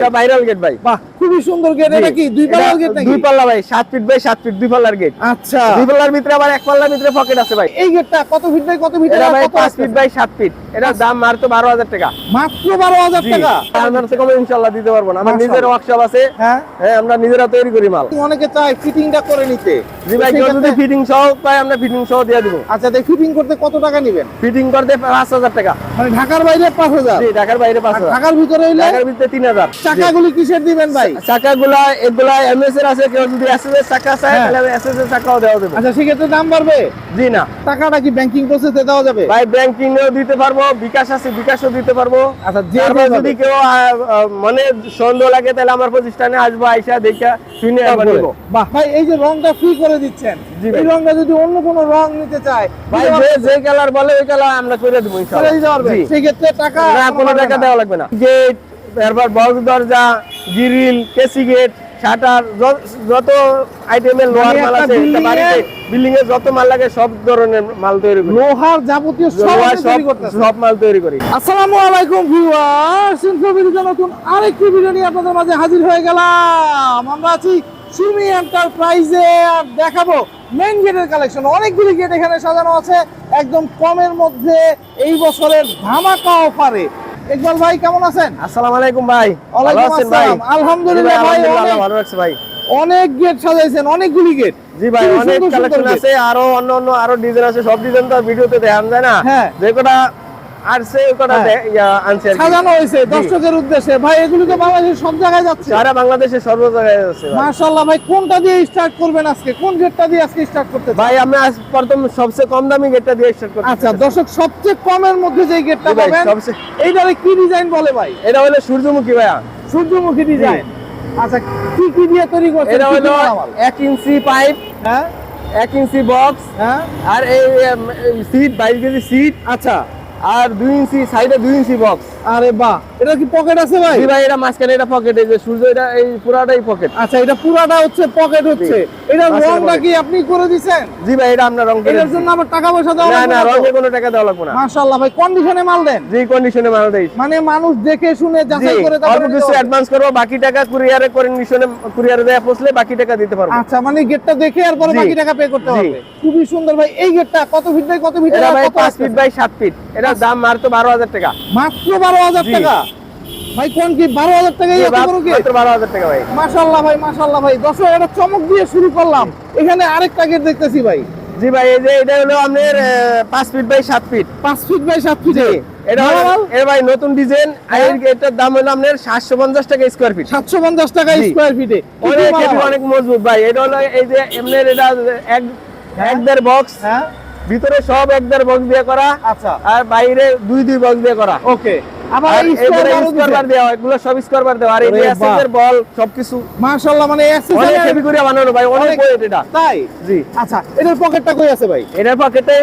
এটা viral gate ভাই। বাহ, খুবই সুন্দর গেট। এটা কি দুই পাল্লার গেট নাকি? দুই পাল্লা ভাই, 7 ফিট বাই 7 ফিট দুই পাল্লার গেট। আচ্ছা, দুই পাল্লার ভিতরে আবার এক পাল্লার ভিতরে পকেট আছে ভাই। এই গেটটা কত ফিট বাই কত ফিট? এটা ভাই 5 ফিট বাই 7 ফিট। এটা দাম মাত্র 12,000 টাকা। মাত্র 12,000 টাকা। আমার থেকে কম ইনশাআল্লাহ দিতে পারবো না। আমার নিজের ওয়ার্কশপ আছে। হ্যাঁ, আমরা নিজেরা তৈরি করি মাল। অনেকে চায় ফিটিংটা করে নিতে। জি ভাই, কেউ যদি ফিটিং সহ পায় আমরা ফিটিং সহ দিয়ে দিব। আচ্ছা, ফিটিং করতে কত টাকা নেবেন? ফিটিং করতে 5,000 টাকা। মানে ঢাকার বাইরে 5,000? জি, ঢাকার বাইরে 5,000। ঢাকার ভিতরে হইলে? ঢাকার ভিতরে 3,000। চাকাগুলি কিসের দিবেন ভাই? চাকাগুলা এগুলা এমএস এর আছে। কেউ যদি এসএস এর চাকা চায় তাহলে এসএস এর চাকাও দেওয়া যাবে। আচ্ছা, সেক্ষেত্রে দাম বাড়বে? জি না, টাকাটা কি ব্যাংকিং প্রসেসে দেওয়া যাবে? ভাই ব্যাংকিং এও দিতে পারবো, বিকাশ আছে বিকাশও দিতে পারবো। আচ্ছা, যদি কেউ মানে সন্দেহ লাগে তাহলে আমার প্রতিষ্ঠানে আসবো, আইসা দেখা শুনে একবার নিব। বাহ ভাই, এই যে রংটা ফ্রি করে দিচ্ছেন, এই রংটা যদি অন্য কোনো রং নিতে চায় ভাই, যে কালার বলে ওই কালার আমরা করে দেবো ইনশাআল্লাহ। সেই ক্ষেত্রে টাকা না, কোনো টাকা দেওয়া লাগবে না। গেট, এরপর বক্স দরজা, গ্রিল, কেসি গেট, শাটার, যত আইটেমের লোহার মাল আছে বিল্ডিং এ যত মাল লাগে সব ধরনের মাল তৈরি করি। লোহার যাবতীয় সব মাল তৈরি করি। আসসালামু আলাইকুম ভিউয়ার্স, ইনফোভিডিওর নতুন আরেকটি ভিডিও নিয়ে আপনাদের মাঝে হাজির হয়ে গেলাম। আমরা আছি সুমি এন্টারপ্রাইজে আর দেখাবো মেইন গেটের কালেকশন। অনেকগুলি গেট এখানে সাজানো আছে একদম কমের মধ্যে এই বছরের ধামাকা অফারে। ইকবাল ভাই, কেমন আছেন? আসসালামু আলাইকুম ভাই। ভালো আছেন ভাই? আলহামদুলিল্লাহ ভাই, ভালো আছি ভাই। অনেক গেট সাজাইছেন, অনেকগুলি গেট। জি ভাই, অনেক কালেকশন আছে, আরো অন্য আরো ডিজাইন আছে। সব ডিজাইন তো ভিডিওতে দেখানো যায় না। হ্যাঁ, যে কোটা আরছে কোটা আনছে সাজানো হয়েছে দর্শকদের উদ্দেশ্যে। ভাই, এগুলো তো বাংলাদেশের সব জায়গায় যাচ্ছে। সারা বাংলাদেশের সর্ব জায়গায় যাচ্ছে। মাশাআল্লাহ ভাই, কোনটা দিয়ে স্টার্ট করবেন আজকে? কোন গেটটা দিয়ে আজকে স্টার্ট করতে চান? ভাই, আমি আজ প্রথম সবচেয়ে কম দামি গেটটা দিয়ে স্টার্ট করতে। আচ্ছা, দর্শক সবচেয়ে কমের মধ্যে যে গেটটা পাবেন এইটারে কি ডিজাইন বলে ভাই? এটা হলো সূর্যমুখী ভাইয়া। সূর্যমুখী ডিজাইন। আচ্ছা, কি দিয়ে তৈরি করছেন? এটা হলো 1 ইঞ্চি পাইপ, হ্যাঁ, 1 ইঞ্চি বক্স, হ্যাঁ, আর এই সিট 22 কেজি সিট। আচ্ছা, আর 2 ইঞ্চি সাইডে 2 ইঞ্চি বক্স। আরে বাহ, এটা কি পকেট আছে ভাই? জি ভাই, এটা মাঝখানে এটা পকেট। এই যে সূর্য, এটা এই পুরাটাই পকেট। আচ্ছা, এটা পুরাটা হচ্ছে পকেট হচ্ছে। এটা রংটা কি আপনি করে দিবেন? জি ভাই, এটা আমরা রং করে। এর জন্য আবার টাকা পয়সা দেওয়া না লাগবে না, না? রঙে কোনো টাকা দেওয়া লাগবে না। মাশাআল্লাহ ভাই, কন্ডিশনে মাল দেন? জি, কন্ডিশনে মাল দেই। মানে মানুষ দেখে শুনে যাচাই করে অল্প তারপরে কিছু অ্যাডভান্স করব, বাকি টাকা কুরিয়ারে কন্ডিশনে কুরিয়ারে দেয়া পৌঁছলে বাকি টাকা দিতে পারবো। আচ্ছা, মানে গেটটা দেখে আর পরে বাকি টাকা পে করতে হবে। খুবই সুন্দর ভাই। এই গেটটা কত ফিট বাই কত ফিট? এটা ভাই 5 ফিট বাই 7 ফিট। এটা দাম মাত্র 12,000 টাকা। মাত্র 12,000 টাকা ভাই? কোন কি 12,000 টাকায় এত বড় গেট? মাত্র 12,000 টাকা ভাই। মাশাআল্লাহ ভাই, মাশাআল্লাহ ভাই। দর্শক, এটা চমক দিয়ে শুরু করলাম। এখানে আরেকটা গেট দেখতেছি ভাই। জি ভাই, এই যে এটা হলো আপনার 5 feet by 7 feet. 5 feet by 7 feet. এটা এর ভাই নতুন ডিজাইন। এই গেটটার দাম হলো আপনার 750 টাকা স্কয়ার ফিট। 750 টাকা স্কয়ার ফিটে। অনেক মজবুত ভাই। এটা হলো এই যে এমনের এটা এক দেড় বক্স। হ্যাঁ, ভিতরে সব এক দেড় বক্স দিয়ে করা। আচ্ছা, আর বাইরে 2 বক্স দিয়ে করা। ওকে। আবার এই স্কয়ার দেওয়া, এগুলো সব স্কয়ার বার দেওয়া। আর এই যে এসএস এর বল সবকিছু মাশাআল্লাহ, মানে এসএস অনেক হেভি করে বানানো ভাই, অনেক ওয়েট এটা। তাই? জি। আচ্ছা, এটার পকেটটা কই আছে ভাই? এটার পকেটে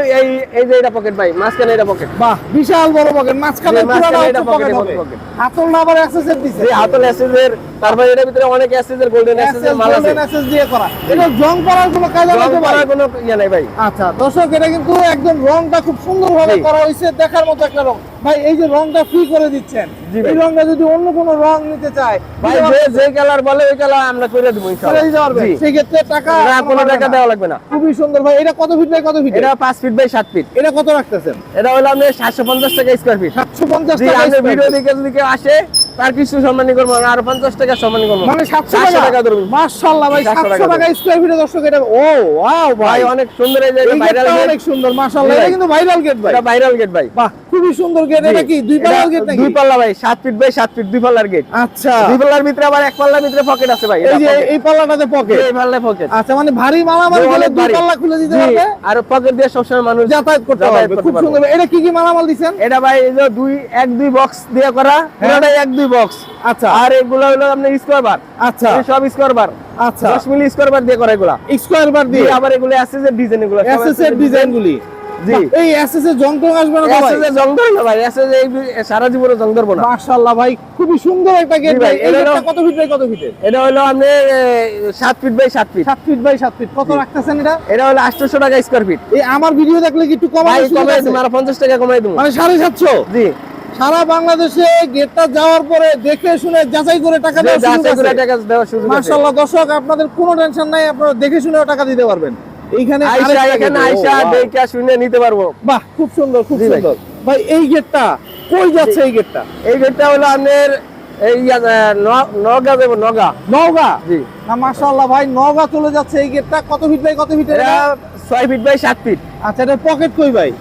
এই যে এটা পকেট ভাই, মাঝখানে এটা পকেট। বাহ, বিশাল বড় পকেট। মাঝখানে পুরোটা এটা পকেট হবে। হাতলটা আবার এসএস এর দিছে। জি, হাতল এসএস এর। তারপর এর ভিতরে অনেক এসএস এর গোল্ডেন এসএস এর মাল আছে। গোল্ডেন এসএস দিয়ে করা। এটা জং পড়ার কোনো কাজ আছে? জং পড়ার কোনো ইয়া নাই ভাই। আচ্ছা দর্শক, এটা কিন্তু একদম রংটা খুব সুন্দরভাবে করা হয়েছে, দেখার মতো একটা রং। ভাই, এই যে রংটা ফ্রি করে দিচ্ছেন, এই রংটা যদি অন্য কোনো রং নিতে চায় ভাই, যে কালার বলে ওই কালার আমরা করে দেব ইনশাআল্লাহ। জি, সেই ক্ষেত্রে টাকা না, কোনো টাকা দেওয়া লাগবে না। খুবই সুন্দর ভাই। এটা কত ফিট বাই কত ফিট? এটা 5 ফিট বাই 7 ফিট। এটা কত রাখতেছেন? এটা হলো আপনি 750 টাকা স্কয়ার ফিট। 750 জি, টাকা। আপনি ভিডিও দেখে যদি কেউ আসে তার কিছু সম্মানী করব, আর 50 টাকা সম্মানী করব। মানে 700 টাকা ধরুন। মাশাআল্লাহ ভাই, 700 টাকা স্কয়ার ফিটে দর্শক এটা। ও ওয়াও ভাই, অনেক সুন্দর। এই যে ভাইরাল গেট, অনেক সুন্দর মাশাআল্লাহ। এটা কিন্তু ভাইরাল গেট ভাই। এটা ভাইরাল গেট ভাই। বাহ, খুবই সুন্দর গেট। এটা কি দুই পাল্লার গেট নাকি? দুই পাল্লা ভাই, 7 ফিট বাই 7 ফিট দুই পাল্লার গেট। আচ্ছা, দুই পাল্লার ভিতরে আবার এক পাল্লার ভিতরে পকেট আছে ভাই। এই যে এই পাল্লাটাতে পকেট। এই পাল্লায় পকেট। আচ্ছা, মানে ভারী মালামাল গেলে দুই পাল্লা খুলে দিতে পারবে আর পকেট দিয়ে সবসময় মানুষ যাতায়াত করতে পারবে। খুব সুন্দর। এটা কি কি মালামাল দিবেন? এটা ভাই এই যে 2 বক্স দিয়ে করা, পুরোটাই 1-2 বক্স। আচ্ছা, আর এগুলো হলো আপনার স্কয়ার বার। আচ্ছা, এই সব স্কয়ার বার। আচ্ছা, 10 মিলি স্কয়ার বার দিয়ে করা এগুলা। স্কয়ার বার দিয়ে। আবার এগুলো এসএস এর ডিজাইন, এগুলো এসএস এর ডিজাইনগুলি। জি, এই এসএস এর জং টং আসবে না তো ভাই? এসএস এর জং ধরবে না ভাই। এসএস এই সারা জীবনে জং ধরবে না। মাশাআল্লাহ ভাই, খুবই সুন্দর একটা গেট ভাই। এই গেটটা কত ফিট বাই কত ফিটের? এটা হলো আপনি 7 feet by 7 feet. 7 feet by 7 feet. কত রাখতেছেন এটা? এটা হলো 800 টাকা স্কয়ার ফিট। এই আমার ভিডিও দেখলে কি একটু কমাই ভাই, কমাই দিন, আর 50 টাকা কমাই দিন। মানে 750? জি, সারা বাংলাদেশে গেটটা যাওয়ার পরে দেখে শুনে যাচাই করে টাকা দেওয়ার সুযোগ যাচাই করে আছে। টাকা দেওয়ার সুযোগ আছে। মাশাআল্লাহ দর্শক, আপনাদের কোনো টেনশন নাই, আপনারা দেখে শুনেও টাকা দিতে পারবেন। এইখানে আইসা আরেকটা এখানে gate, আইসা ও, wow। দেখে শুনে নিতে পারবো। বাহ, খুব সুন্দর, খুব জি ভাই। সুন্দর ভাই। এই গেটটা কই যাচ্ছে? এই গেটটা এই গেটটা হলো আপনার এই নগা দেবো, নগা। নওগাঁ। জি, না মাশাআল্লাহ ভাই, নওগাঁ চলে যাচ্ছে এই গেটটা। কত ফিট বাই কত ফিট? এটা 6 ফিট বাই 7 ফিট। আচ্ছা, এটা পকেট কই ভাই?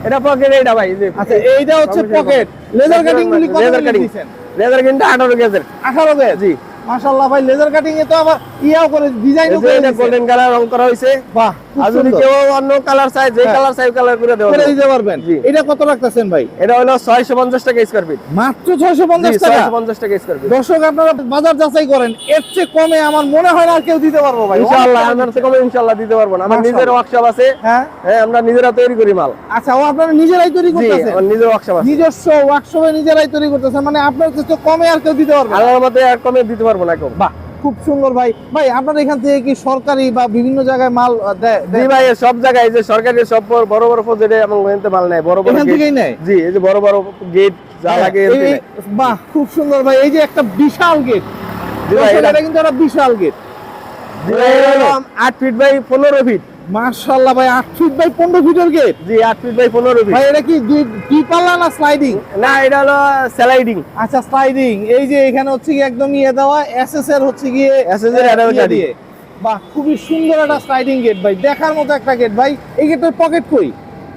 এটা পকেট, এইটা ভাই। আচ্ছা, এইটা হচ্ছে পকেট। লেজার কাটিং গুলি কত লেজার মিলি কাটিং, দিয়েছেন? লেজার কিন্তু 18 গেজের। 18 গেজ। জি, মাশাআল্লাহ ভাই, লেজার কাটিং এ তো আবার ইয়াও করে ডিজাইনও করে এটা দিয়েছেন। গোল্ডেন কালার রং করা হয়েছে। বাহ, খুব আর যদি সুন্দর। কেউ অন্য কালার চাই, যে হ্যাঁ। কালার চাই কালার করে দেওয়া করে যাবে। দিতে পারবেন। জি। এটা কত রাখতেছেন ভাই? এটা হলো 650 টাকা স্কয়ার ফিট। মাত্র 650 টাকা। 650 টাকা স্কয়ার ফিট। দর্শক, আপনারা বাজার যাচাই করেন, এর চেয়ে কমে আমার মনে হয় না আর কেউ দিতে পারবো ভাই। ইনশাআল্লাহ আমার থেকে কমে ইনশাআল্লাহ দিতে পারবো না। আমার মাশাআল্লাহ। নিজের ওয়ার্কশপ আছে। হ্যাঁ। হ্যাঁ, আমরা নিজেরা তৈরি করি মাল। আচ্ছা, ও আপনারা নিজেরাই তৈরি জি, করতেছেন? আমার নিজের ওয়ার্কশপ আছে। নিজস্ব ওয়ার্কশপে নিজেরাই তৈরি করতেছেন, মানে আপনার কাছে কমে আর কেউ দিতে পারবে না? আল্লাহর মতে আর কমে দিতে পারবো না কেউ। বাহ, খুব সুন্দর ভাই। ভাই, আপনার এখান থেকে কি সরকারি বা বিভিন্ন জায়গায় মাল দেয়? জি ভাই, সব জায়গায় যে সরকারি সব বড় বড় প্রজেক্টে এবং ওখানে মাল নেয়, বড় বড় এখান gate। থেকেই নেয়? জি, এই যে বড় বড় গেট যা লাগে এখান থেকে নেয়। বাহ, খুব সুন্দর ভাই। এই যে একটা বিশাল গেট, জি ভাই, এটা কিন্তু একটা বিশাল গেট। জি ভাই, এটা হলো 8 ফিট বাই 15 ফিট। মাশাআল্লাহ ভাই, 8 ফিট বাই 15 ফিটের গেট। জি, 8 ফিট বাই 15 ফিট। ভাই, এটা কি দুই পাল্লা না স্লাইডিং? না, এটা হলো স্লাইডিং। আচ্ছা, স্লাইডিং। এই যে এখানে হচ্ছে কি একদম ইয়ে দেওয়া, এসএস এর হচ্ছে গিয়ে SS এর অ্যাডাপ্টার ইয়ে দিয়ে। বাহ, খুবই সুন্দর একটা স্লাইডিং গেট ভাই, দেখার মতো একটা গেট ভাই। এই গেটের পকেট কই?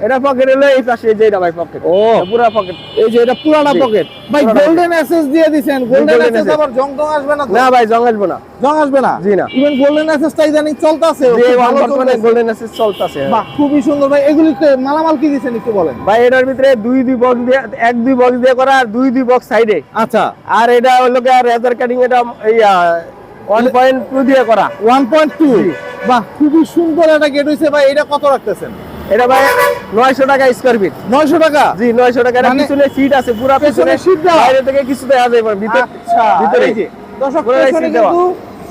এটা পকেট হলো এই পাশে, এই যে এটা ভাই পকেট। ও, পুরো পকেট। এই যে এটা পুরানা জি, পকেট ভাই। পুরানা গোল্ডেন এসএস দিয়ে দিবেন। গোল্ডেন golden এসএস SS আবার জং টং আসবে না তো? না ভাই, জং আসবে না। জং আসবে না? জি না। ইভেন গোল্ডেন এসএসটা ইদানিং চলতেছে। যে বর্তমানে গোল্ডেন অ্যাসেস চলতেছে। বাহ, খুবই সুন্দর ভাই। এগুলি মালামাল কি দিয়েছেন একটু বলেন? ভাই, এটার ভিতরে দুই বক্স দিয়ে, এক দুই বক্স দিয়ে করা, আর দুই বক্স সাইডে। আচ্ছা, আর এটা হলো রেজার কাটিং, এটা এই 1.2 দিয়ে করা। 1.2। বাহ, খুবই সুন্দর একটা গেট হইছে ভাই। এটা কত রাখতেছেন? এটা ভাই 900 টাকা স্কয়ার ফিট। 900 টাকা। জি, 900 টাকা। এর মানে পিছনে সিট আছে, পুরো পেছনে পিছনে seat দেওয়া? বাইরে থেকে কিছু দেখা যায় না, ভিতর আচ্ছা, ভিতরে। এই যে দর্শক, পুরো পেছনে seat দেওয়া। কিন্তু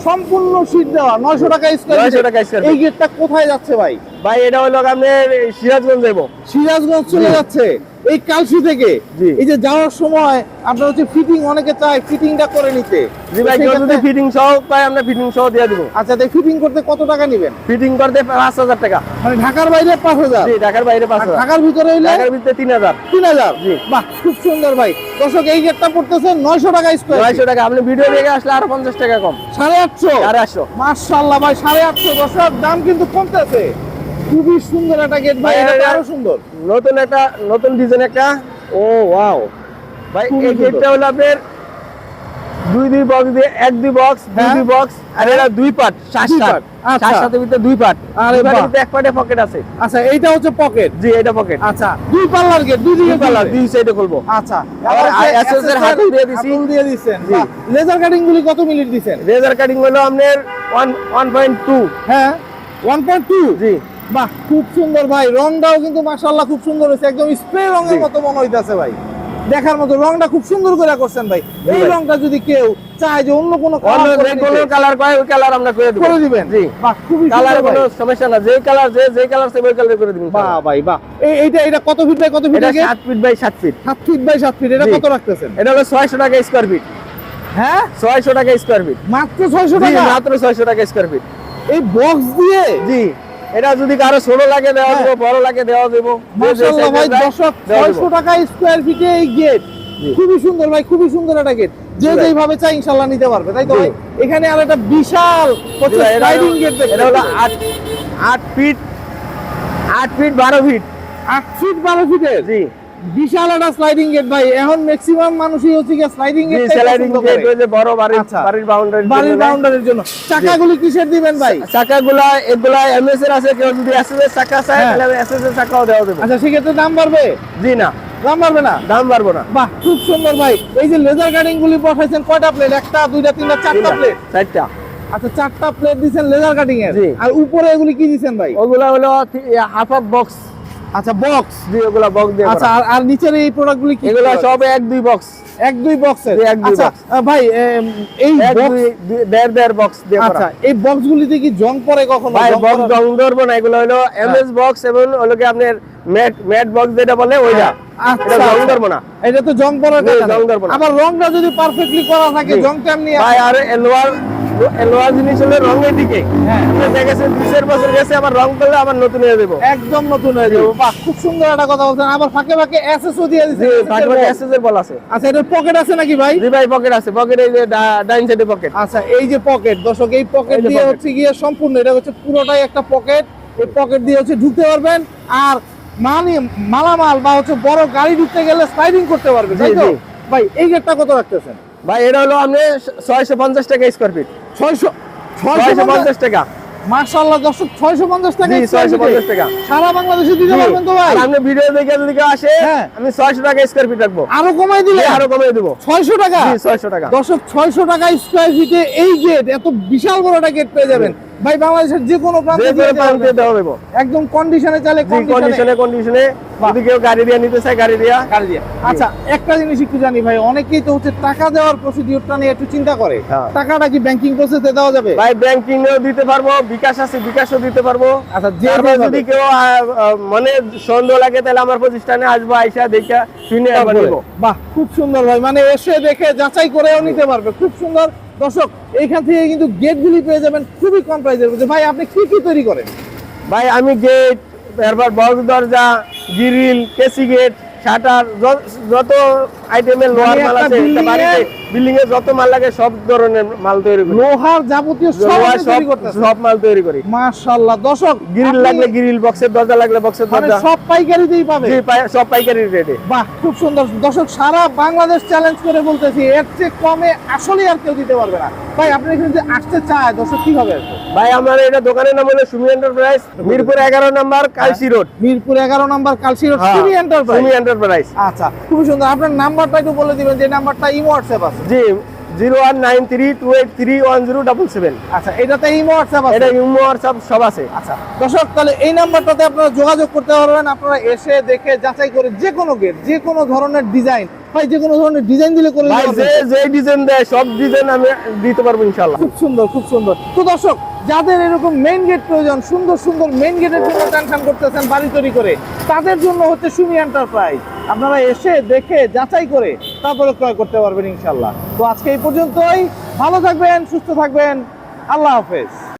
সম্পূর্ণ শীট দেওয়া। 900 টাকা স্কয়ার 900 টাকা square এই feet। গেটটা কোথায় যাচ্ছে ভাই? ভাই, এটা হলো আপনার সিরাজগঞ্জ যাবো। সিরাজগঞ্জ চলে জি। যাচ্ছে এই কালসি থেকে। জি। এই যে যাওয়ার সময় আপনার হচ্ছে ফিটিং, অনেকে চায় ফিটিংটা করে নিতে। জি ভাই, কেউ যদি ফিটিং সহ পায় আমরা ফিটিং সহ দিয়ে দিব। আচ্ছা, তো ফিটিং করতে কত টাকা নেবেন? ফিটিং করতে 5000 টাকা। মানে ঢাকার বাইরে 5000? জি, ঢাকার বাইরে আর 5000। ঢাকার ভিতরে হইলে ঢাকার ভিতরে 3000। 3000? জি। বাহ, খুব সুন্দর ভাই। দর্শক, এই গেটটা পড়তেছে 900 টাকা স্কয়ার। 900 টাকা। আপনি ভিডিও দেখে আসলে আরো 50 টাকা কম। 850? 850। মাশাআল্লাহ ভাই, 850। দর্শক, দাম কিন্তু কমতেছে। খুবই সুন্দর একটা গেট ভাই, ভাই, এটা তো এটা- আরো সুন্দর। নতুন ডিজাইন একটা। ও ওয়াও, ভাই, খুবই এই সুন্দর। গেটটা হলো আপনার দুই বক্স দিয়ে, এক দুই বক্স, হ্যাঁ। দুই বক্স, আর এটা দুই পার্ট, দুই part, আচ্ছা। সাথে ভিতরে দুই পার্ট। আরে দুই পার্টের বাহ। ভিতরে এক পার্টে পকেট আছে। আচ্ছা, এইটা হচ্ছে পকেট। জি, এটা পকেট। আচ্ছা, দুই পাল্লার গেট, দুই দিকে দুই পাল্লা, খুলবে। দুই সাইডে খুলবো। আচ্ছা, আবার SS এর হাতল দিয়ে দিছি। হাতল দিয়ে দিছেন। জি। বাহ, লেজার কাটিং গুলি কত মিনিট দিছেন? লেজার কাটিং হলো আপনার 1.2। হ্যাঁ, 1.2। জি, বাহ, খুব সুন্দর ভাই। রংটাও কিন্তু মাশাআল্লাহ খুব সুন্দর হয়েছে, একদম স্প্রে রঙের জি। মতো মনে হইতাছে ভাই, দেখার মতো। রংটা খুব সুন্দর করে করছেন ভাই। এই ভাই। রংটা যদি কেউ চায় যে অন্য কোনো অন্য colour করে যে নিতে, কোনো কালার কয় ওই কালার আমরা করে দেব। করে দিবেন? জি। বাহ, খুবই কালার সুন্দর ভাই। কোনো সমস্যা না, যে কালার যে কালার চাই ওই কালার করে দিবেন। বাহ ভাই, বাহ। এইটা কত ফিট বাই কত ফিট? এটা 7 feet by 7 feet. 7 feet by 7 feet. এটা জি। কত রাখতেছেন? এটা হলো 600 টাকা স্কয়ার ফিট। হ্যাঁ, 600 টাকা স্কয়ার ফিট। মাত্র 600 জি, টাকা? মাত্র 600 টাকা স্কয়ার ফিট। এই বক্স দিয়ে? জি, এটা যদি কারো ছোট লাগে দেওয়া হ্যাঁ। দেবো, বড় লাগে দেওয়া দেবো। মাশাআল্লাহ ভাই, 600 টাকা স্কয়ার ফিটে এই গেট। জি। খুবই সুন্দর ভাই, খুবই সুন্দর একটা গেট। যে জি ভাই। যেইভাবে চাই ইনশাআল্লাহ নিতে পারবে, তাই তো জি। ভাই? এখানে আর একটা বিশাল হচ্ছে স্লাইডিং গেট। এটা হলো 8 ফিট 12 ফিট। 8 ফিট 12 ফিটের জি, বিশাল একটা স্লাইডিং গেট ভাই। এখন ম্যাক্সিমাম মানুষই হচ্ছে কি স্লাইডিং জি, গেট স্লাইডিং গেট ওই যে বড় আচ্ছা। বাড়ির বাউন্ডারি। বাড়ির বাউন্ডারির জন্য। চাকাগুলি কিসের দিবেন ভাই? চাকাগুলা এগুলা এমএস এর আছে, কেউ যদি এসএস এর চাকা চায় হ্যাঁ। তাহলে এসএস এর চাকাও দেওয়া দেবে। আচ্ছা, সেক্ষেত্রে দাম বাড়বে? জি না, দাম বাড়বে না? দাম বাড়বো না। বাহ, খুব সুন্দর ভাই। এই যে লেজার কাটিং গুলি বসাইছেন, কয়টা প্লেট? একটা, দুইটা, তিনটা, চারটা প্লেট? 4টা। আচ্ছা, 4টা প্লেট দিছেন লেজার কাটিং এর। জি। আর উপরে এগুলি কি দিছেন ভাই? ওগুলা হলো হাফ অফ বক্স। আচ্ছা বক্স। জি ওগুলা বক্স দিয়ে আচ্ছা করা। আর নিচের এই প্রোডাক্টগুলি কি? এগুলা সব এক দুই বক্স, এক দুই বক্সের। জি, এক দুই আচ্ছা box। ভাই এই এক বক্স, দুই দেড় বক্স দিয়ে করা। আচ্ছা এই বক্সগুলিতে কি জং পড়ে কখনো? ভাই জং বক্স পড়ার- জং ধরবো না, এগুলো হলো এমএস বক্স এবং হলো কি আপনার ম্যাট বক্স যেটা বলে ওইটা, আচ্ছা, এটা জং ধরবো না। এটা তো জং পড়ার জি, কথা না। জং ধরবো না। আবার রংটা যদি পারফেক্টলি করা থাকে জি। জং কেমনি ভাই আর লোহার জিনিস হলে রঙের দিকে হ্যাঁ আপনি দেখেছেন 20 বছর গেছে, আবার রং করলে আবার নতুন হয়ে দেবো। একদম নতুন হয়ে যাবে। বাহ খুব সুন্দর একটা কথা বলছেন। আবার ফাঁকে ফাঁকে এসএসও দিয়ে জি দিয়েছেন। ভাগভাগে এসএস এর বল আছে। আচ্ছা এটার পকেট আছে নাকি ভাই? জি ভাই পকেট আছে, পকেট এই যে ডাইন সাইডে পকেট। আচ্ছা এই যে পকেট, দর্শক এই পকেট এই যে দিয়ে pocket। হচ্ছে গিয়ে সম্পূর্ণ এটা হচ্ছে পুরোটাই একটা পকেট। এই পকেট দিয়ে হচ্ছে ঢুকতে পারবেন আর মালামাল বা হচ্ছে বড় গাড়ি ঢুকতে গেলে স্লাইডিং করতে পারবেন, জি, তাই তো? জি। ভাই এই গেটটা কত রাখতেছেন? ভাই এটা হলো আপনি 650 টাকা স্কয়ার ফিট। 650 টাকা। মাশাআল্লাহ দর্শক 650 টাকা জি, square feet এ। 650 টাকা। সারা বাংলাদেশে দিতে জি। পারবেন তো ভাই? আর আপনি ভিডিও দেখে যদি কেউ আসে হ্যাঁ। আমি 600 টাকা স্কয়ার ফিট রাখবো। আরো কমাই দিলে জি, আরো কমিয়ে দেবো। 600 টাকা? জি 600 টাকা। দর্শক 600 টাকা স্কয়ার ফিটে এই গেট, এত বিশাল বড় একটা গেট পেয়ে যাবেন ভাই বাংলাদেশের যে কোনো প্রান্তে যে দিয়ে কোনো প্রান্তে দেওয়া দেওয়া দেবো। যাবে। একদম কন্ডিশনে চালে জি কন্ডিশনে বাহ। যদি কেউ গাড়ি দিয়ে নিতে চায় গাড়ি দিয়া। গাড়ি দিয়ে। আচ্ছা একটা জিনিস একটু জানি ভাই, অনেকেই তো হচ্ছে টাকা দেওয়ার প্রসিডিউরটা নিয়ে একটু চিন্তা করে। হ্যাঁ। টাকাটা কি ব্যাংকিং প্রসেসে দেওয়া যাবে? ভাই ব্যাংকিংও দিতে পারবো, বিকাশ আছে বিকাশও দিতে পারবো। আচ্ছা যে তারপর যদি কেউ মানে সন্দেহ লাগে তাহলে আমার প্রতিষ্ঠানে আসবো, আইসা দেখা শুনে একবার নিবো। বাহ খুব সুন্দর ভাই, মানে এসে দেখে যাচাই করেও নিতে পারবে, খুব সুন্দর। দর্শক এইখান থেকে কিন্তু গেটগুলি পেয়ে যাবেন খুবই কম প্রাইসের মধ্যে। ভাই আপনি কি কি তৈরি করেন? ভাই আমি গেট, তারপর বক্স দরজা, গ্রিল, কেসি গেট, শাটার, যত আইটেমের লোহার মাল একটা আছে একটা building বাড়িতে এ- বিল্ডিং এ যত মাল লাগে সব ধরনের মাল তৈরি করি। লোহার যাবতীয় সব লোহা আপনি তৈরি করতেছেন? সব মাল তৈরি করি। মাশাআল্লাহ দর্শক গ্রিল আপনি লাগলে গ্রিল, বক্সের দরজা লাগলে বক্সের মানে দরজা। সব পাইকারিতেই পাবে? জি সব পাইকারি রেটে। বাহ খুব সুন্দর। দর্শক সারা বাংলাদেশ চ্যালেঞ্জ করে বলতেছি এর চেয়ে কমে আসলে আর কেউ দিতে পারবে না। ভাই আপনি এখানে যদি আসতে চায় দর্শক কিভাবে আসবে? ভাই আমার এটা দোকানের নাম হলো সুমি এন্টারপ্রাইজ, মিরপুর 11 নম্বর কালসি রোড। মিরপুর 11 নম্বর কালসি রোড, হ্যাঁ, সুমি এন্টারপ্রাইজ। সুমি এন্টারপ্রাইজ। আচ্ছা খুবই সুন্দর। আপনার নাম্বারটা একটু বলে দিবেন, যে নাম্বারটা ইমো হোয়াটসঅ্যাপ আছে। জি 0193283107। আচ্ছা এটাতে ইমো হোয়াটসঅ্যাপ আছে? এটা ইমো হোয়াটসঅ্যাপ সব আছে। আচ্ছা দর্শক তাহলে এই নাম্বারটাতে আপনারা যোগাযোগ করতে পারবেন। আপনারা এসে দেখে যাচাই করে যে কোনো গেট, যে কোনো ধরনের ডিজাইন, ভাই যে কোনো ধরনের ডিজাইন দিলে করে ভাই দিতে যে পারবেন। যে ডিজাইন দেয় সব ডিজাইন আমি দিতে পারবো ইনশাআল্লাহ। খুব সুন্দর খুব সুন্দর। তো দর্শক যাদের এরকম মেইন গেট প্রয়োজন, সুন্দর সুন্দর মেইন গেটের জন্য টেনশন করতেছেন বাড়ি তৈরি করে, তাদের জন্য হচ্ছে সুমি এন্টারপ্রাইজ। আপনারা এসে দেখে যাচাই করে তারপরে ক্রয় করতে পারবেন ইনশাল্লাহ। তো আজকে এই পর্যন্তই, ভালো থাকবেন, সুস্থ থাকবেন, আল্লাহ হাফেজ।